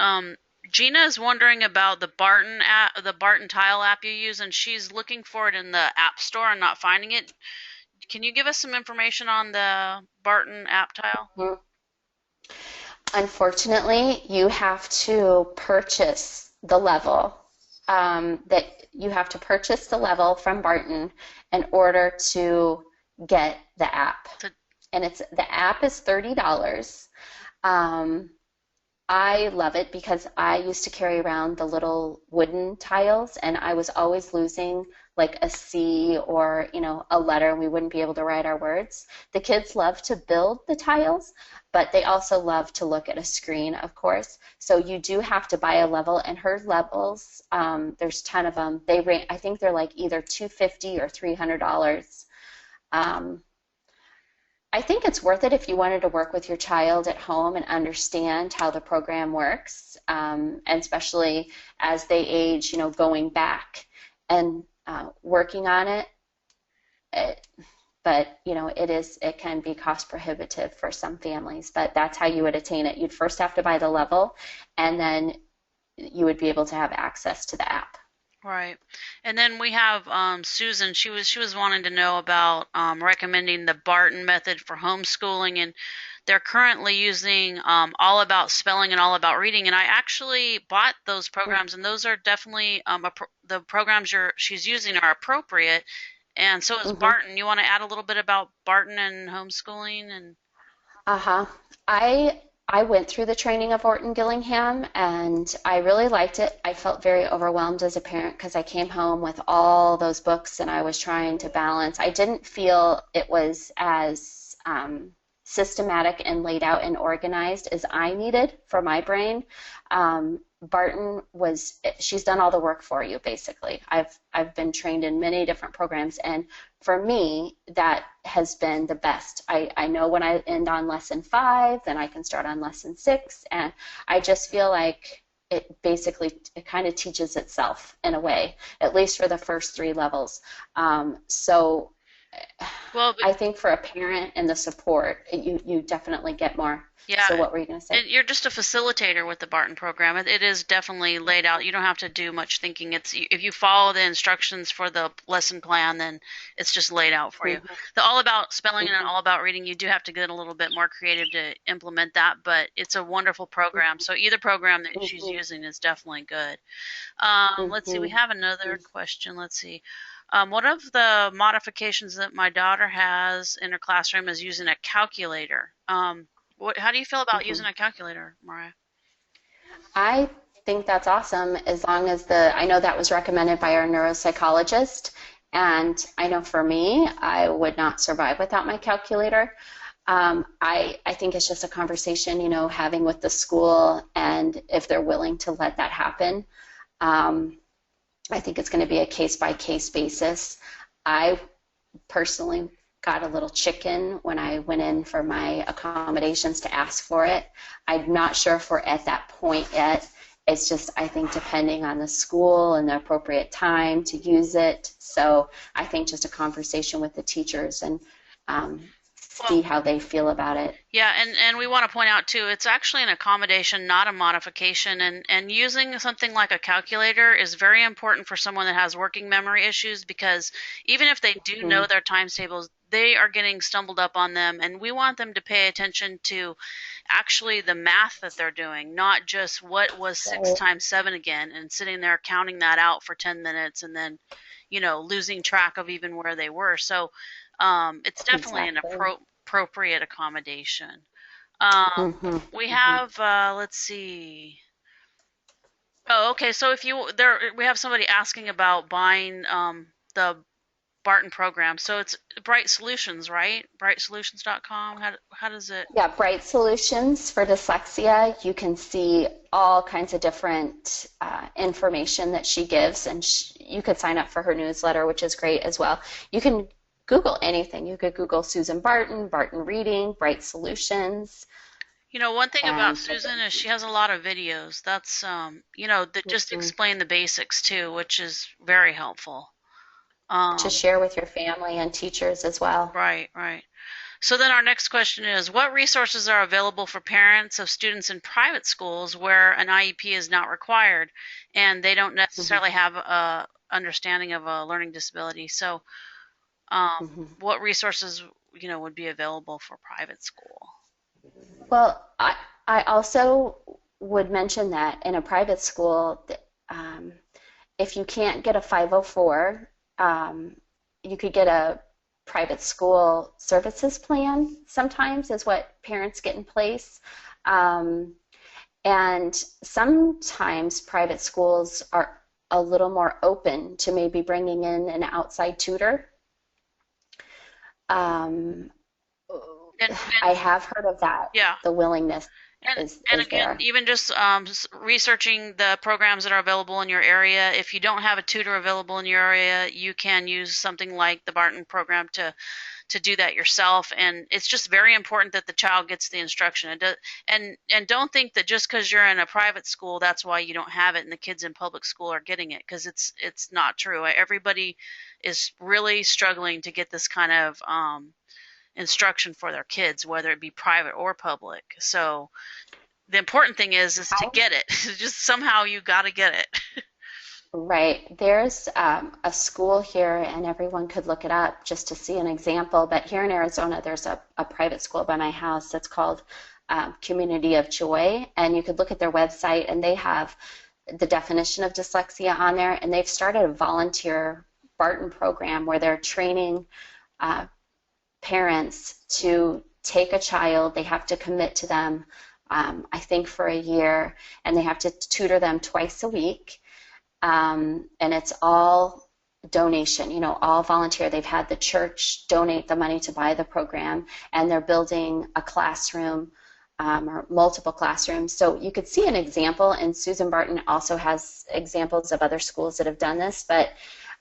Gina is wondering about the Barton app, the Barton Tile app you use, and she's looking for it in the App Store and not finding it. Can you give us some information on the Barton app tile? Mm-hmm. Unfortunately, you have to purchase the level that you have to purchase the level from Barton in order to get the app. So, And the app is $30. Um, I love it because I used to carry around the little wooden tiles and I was always losing like a C or, a letter and we wouldn't be able to write our words. The kids love to build the tiles, but they also love to look at a screen, of course. So you do have to buy a level and her levels, there's 10 of them. I think they're like either $250 or $300. Um, I think it's worth it if you wanted to work with your child at home and understand how the program works, and especially as they age, going back and working on it. it but it can be cost prohibitive for some families. But that's how you would attain it. You'd first have to buy the level, and then you would be able to have access to the app. right. And then we have Susan. She was wanting to know about recommending the Barton method for homeschooling, and they're currently using All About Spelling and All About Reading. And I actually bought those programs, and those are definitely the programs she's using are appropriate. And so is Mm-hmm. Barton. You want to add a little bit about Barton and homeschooling and Uh-huh. I went through the training of Orton Gillingham and I really liked it. I felt very overwhelmed as a parent because I came home with all those books and I was trying to balance. I didn't feel it was as systematic and laid out and organized as I needed for my brain. Barton she's done all the work for you basically. I've been trained in many different programs and for me that has been the best. I know when I end on lesson 5, then I can start on lesson 6, and I just feel like it kind of teaches itself in a way, at least for the first 3 levels. So well, I think for a parent and the support, you definitely get more. yeah, So what were you going to say? you're just a facilitator with the Barton program. It is definitely laid out. You don't have to do much thinking. It's if you follow the instructions for the lesson plan, then it's just laid out for you. Mm-hmm, The All About Spelling and mm-hmm, All About Reading, you do have to get a little bit more creative to implement that, but it's a wonderful program. So either program that she's mm-hmm, using is definitely good. Let's see, we mm-hmm. have another question. Let's see. One of the modifications that my daughter has in her classroom is using a calculator. How do you feel about Mm-hmm. using a calculator, Mariah? I think that's awesome as long as I know that was recommended by our neuropsychologist. And I know for me, I would not survive without my calculator. I think it's just a conversation, having with the school and if they're willing to let that happen. Um, I think it's going to be a case by case basis. I personally got a little chicken when I went in for my accommodations to ask for it. I'm not sure if we're at that point yet. It's just, I think, depending on the school and the appropriate time to use it. So I think just a conversation with the teachers and um, Well, see how they feel about it. yeah, and we want to point out too, it's actually an accommodation, not a modification, and using something like a calculator is very important for someone that has working memory issues because even if they do know Mhm. their times tables, they are getting stumbled up on them, and we want them to pay attention to actually the math that they're doing, not just what was 6 Right. times 7 again and sitting there counting that out for 10 minutes and then, losing track of even where they were. So, it's definitely an Exactly. appropriate accommodation. Um, Hmm. we Hmm. have, let's see. Oh, okay. So if you there, we have somebody asking about buying the Barton program. So it's Bright Solutions, right? BrightSolutions.com. How does it? Yeah, Bright Solutions for Dyslexia. You can see all kinds of different information that she gives, and you could sign up for her newsletter, which is great as well. You can Google anything. You could Google Susan Barton, Barton Reading, Bright Solutions, One thing about and Susan is she has a lot of videos. That's that just mhm, explain the basics too, which is very helpful. to Um, share with your family and teachers as well. right, right. So then our next question is, what resources are available for parents of students in private schools where an IEP is not required and they don't Hmm. necessarily have a understanding of a learning disability? So, Hmm. what resources, would be available for private school? Well, I also would mention that in a private school, if you can't get a 504, you could get a private school services plan sometimes is what parents get in place. Um, and sometimes private schools are a little more open to maybe bringing in an outside tutor. Um, I And have heard of that. yeah. The willingness And and is again, there. even just researching the programs that are available in your area. If you don't have a tutor available in your area, you can use something like the Barton program to do that yourself. And it's just very important that the child gets the instruction. And don't think that just because you're in a private school, that's why you don't have it, and the kids in public school are getting it, because it's not true. Everybody is really struggling to get this kind of instruction for their kids, whether it be private or public. So the important thing is to get it. Just somehow you got to get it. Right. There's a school here, and everyone could look it up just to see an example. But here in Arizona, there's a private school by my house that's called Community of Joy. And you could look at their website, and they have the definition of dyslexia on there. And they've started a volunteer Barton program where they're training uh, parents to take a child. They have to commit to them, I think, for a year, and they have to tutor them twice a week. And it's all donation, all volunteer. They've had the church donate the money to buy the program, and they're building a classroom or multiple classrooms. So you could see an example, and Susan Barton also has examples of other schools that have done this, but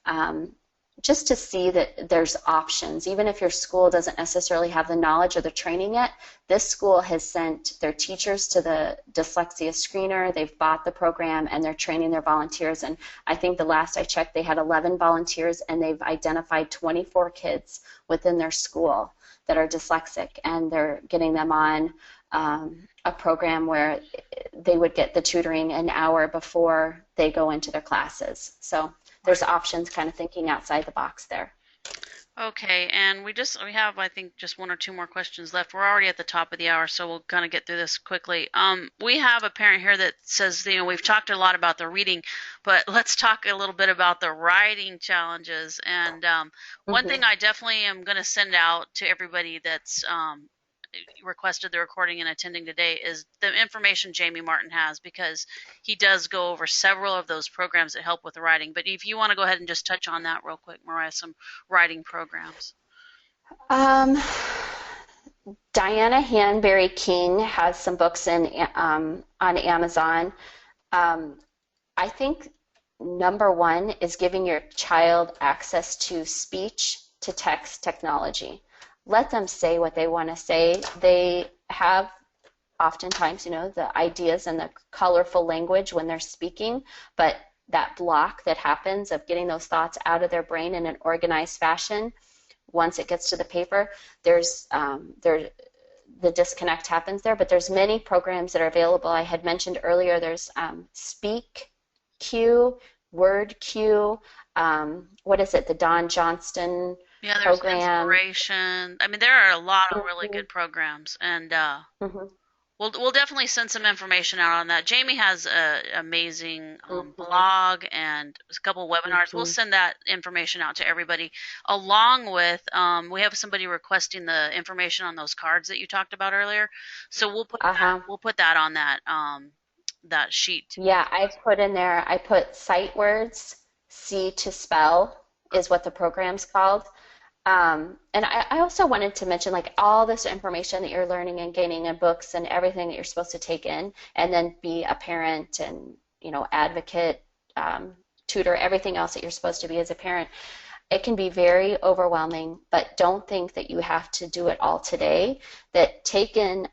um, just to see that there's options. Even if your school doesn't necessarily have the knowledge or the training yet, this school has sent their teachers to the dyslexia screener. They've bought the program, and they're training their volunteers. And I think the last I checked, they had 11 volunteers, and they've identified 24 kids within their school that are dyslexic, and they're getting them on a program where they would get the tutoring an hour before they go into their classes. So there's options, kind of thinking outside the box there. Okay, and we have, I think, just one or two more questions left. We're already at the top of the hour, so we'll kind of get through this quickly. We have a parent here that says, we've talked a lot about the reading, but let's talk a little bit about the writing challenges. And one Hmm. thing I definitely am going to send out to everybody that's requested the recording and attending today is the information Jamie Martin has, because he does go over several of those programs that help with writing. But if you want to go ahead and just touch on that real quick, Mariah, some writing programs. Um, Diana Hanbury King has some books on Amazon. Um, I think number one is giving your child access to speech to text technology. Let them say what they want to say. They have oftentimes, the ideas and the colorful language when they're speaking, but that block that happens of getting those thoughts out of their brain in an organized fashion, once it gets to the paper, the disconnect happens there. But there's many programs that are available. I had mentioned earlier there's Speak Q, Word Q, what is it, the Don Johnston Yeah, there's program. inspiration. I mean, there are a lot of really Mhm, good programs, and mhm, we'll definitely send some information out on that. Jamie has a amazing mhm, blog and a couple of webinars. We'll mhm. send that information out to everybody, along with we have somebody requesting the information on those cards that you talked about earlier. So Uh-huh. we'll put that on that sheet. Yeah, I put sight words, C to spell is what the program's called. And I also wanted to mention, like, all this information that you're learning and gaining in books and everything that you're supposed to take in, and then be a parent and, advocate, tutor, everything else that you're supposed to be as a parent. It can be very overwhelming, but don't think that you have to do it all today. That take in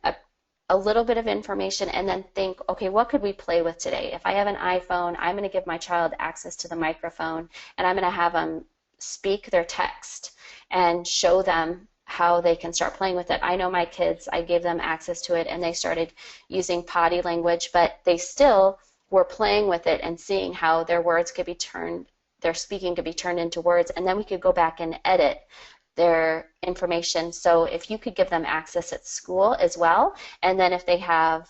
a little bit of information and then think, okay, what could we play with today? If I have an iPhone, I'm going to give my child access to the microphone, and I'm going to have them speak their text and show them how they can start playing with it. I know my kids, I gave them access to it, and they started using potty language, but they still were playing with it and seeing how their speaking could be turned into words, and then we could go back and edit their information. So if you could give them access at school as well, and then if they have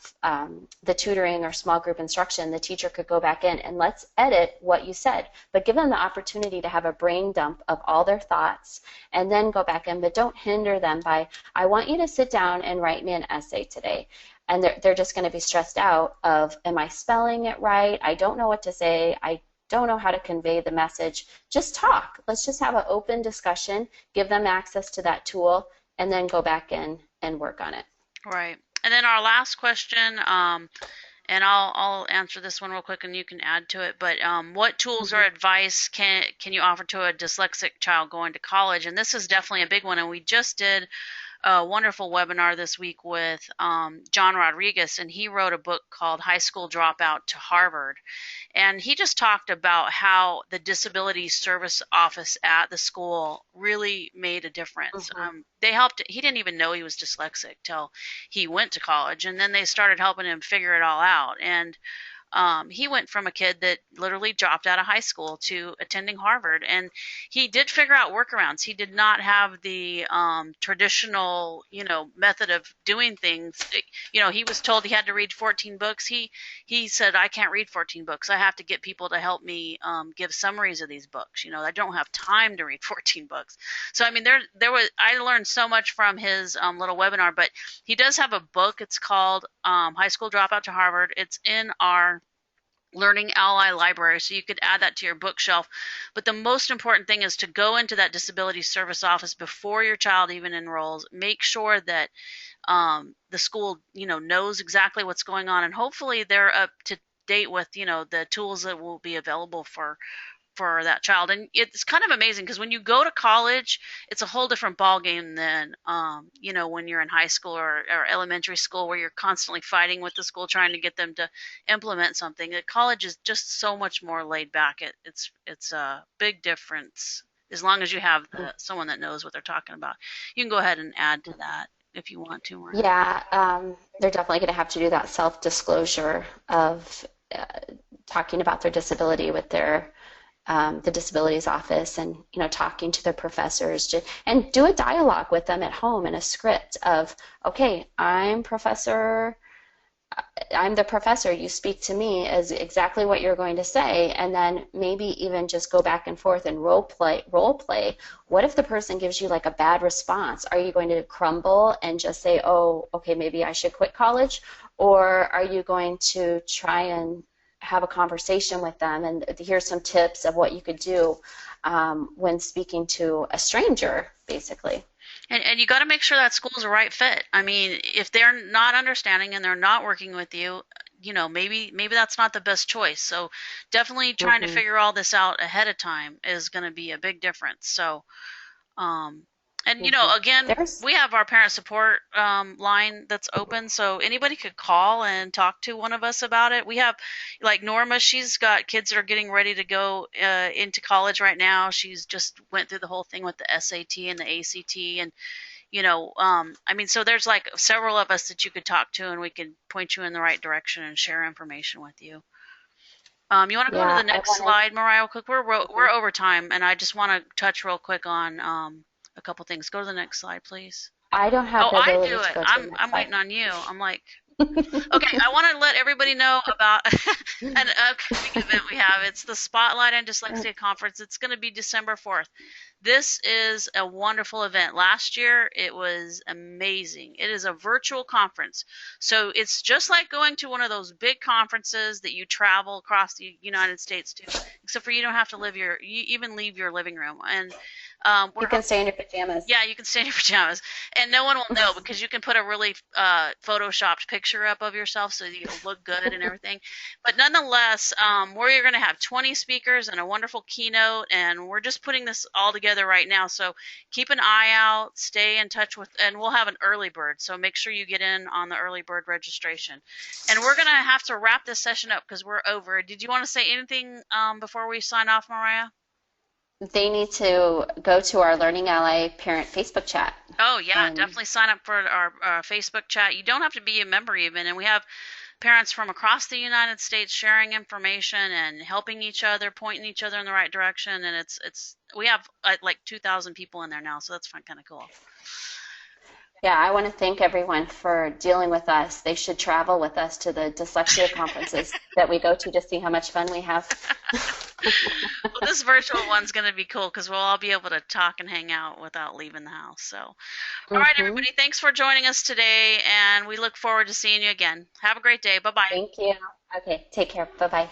the tutoring or small group instruction, the teacher could go back in and let's edit what you said, but give them the opportunity to have a brain dump of all their thoughts and then go back in, but don't hinder them by, I want you to sit down and write me an essay today. And they're just going to be stressed out of, am I spelling it right? I don't know what to say. I don't know how to convey the message. Just talk. Let's just have an open discussion, give them access to that tool, and then go back in and work on it. Right. And then our last question, and I'll answer this one real quick, and you can add to it. But what tools or advice can you offer to a dyslexic child going to college? And this is definitely a big one. And we just did a wonderful webinar this week with John Rodriguez, and he wrote a book called High School Dropout to Harvard. And he just talked about how the disability service office at the school really made a difference. They helped. He didn't even know he was dyslexic till he went to college, and then they started helping him figure it all out. And he went from a kid that literally dropped out of high school to attending Harvard, and he did figure out workarounds. He did not have the traditional, method of doing things. He was told he had to read 14 books. He said, I can't read 14 books. I have to get people to help me give summaries of these books. I don't have time to read 14 books. So I mean, I learned so much from his little webinar. But he does have a book. It's called High School Dropout to Harvard. It's in our Learning Ally library, so you could add that to your bookshelf. But the most important thing is to go into that disability service office before your child even enrolls. Make sure that the school, knows exactly what's going on, and hopefully they're up to date with, the tools that will be available for that child. And it's kind of amazing because when you go to college, it's a whole different ball game than when you're in high school or elementary school, where you're constantly fighting with the school trying to get them to implement something. At college is just so much more laid back. It's a big difference as long as you have someone that knows what they're talking about. You can go ahead and add to that if you want to, Maria. Yeah, they're definitely going to have to do that self-disclosure of talking about their disability with the disabilities office, and talking to their professors, and do a dialogue with them at home in a script of, okay, I'm the professor, you speak to me as exactly what you're going to say, and then maybe even just go back and forth and role play. What if the person gives you like a bad response? Are you going to crumble and just say, oh, okay, maybe I should quit college? Or are you going to try and have a conversation with them, and here's some tips of what you could do when speaking to a stranger, basically. And you got to make sure that school's a right fit. I mean, if they're not understanding and they're not working with you, maybe that's not the best choice. So definitely trying to figure all this out ahead of time is going to be a big difference. So and again, we have our parent support line that's open, so anybody could call and talk to one of us about it. We have, like Norma, she's got kids that are getting ready to go into college right now. She's just went through the whole thing with the SAT and the ACT, and so there's like several of us that you could talk to, and we could point you in the right direction and share information with you. You want to go to the next slide, Mariah, quick? We're over time, and I just want to touch real quick on a couple things. Go to the next slide, please. I don't have the ability to go to the next slide. I'm waiting on you. I'm like, okay, I want to let everybody know about an upcoming event we have. It's the Spotlight on Dyslexia Conference. It's going to be December 4th. This is a wonderful event. Last year, it was amazing. It is a virtual conference. So it's just like going to one of those big conferences that you travel across the United States to, except for you don't have to you even leave your living room. And you can stay in your pajamas. Yeah, you can stay in your pajamas, and no one will know because you can put a really photoshopped picture up of yourself so you'll look good and everything. But nonetheless, we're going to have 20 speakers and a wonderful keynote, and we're just putting this all together right now. So keep an eye out, stay in touch with, and we'll have an early bird. So make sure you get in on the early bird registration. And we're going to have to wrap this session up because we're over. Did you want to say anything before we sign off, Mariah? They need to go to our Learning Ally parent Facebook chat. Oh, yeah, definitely sign up for our Facebook chat. You don't have to be a member even, and we have parents from across the United States sharing information and helping each other, pointing each other in the right direction. And it's we have like 2,000 people in there now, so that's kind of cool. Yeah, I want to thank everyone for dealing with us. They should travel with us to the dyslexia conferences that we go to see how much fun we have. Well, this virtual one's going to be cool because we'll all be able to talk and hang out without leaving the house. So, all right, Hmm. everybody, thanks for joining us today, and we look forward to seeing you again. Have a great day. Bye bye. Thank you. Okay, take care. Bye-bye.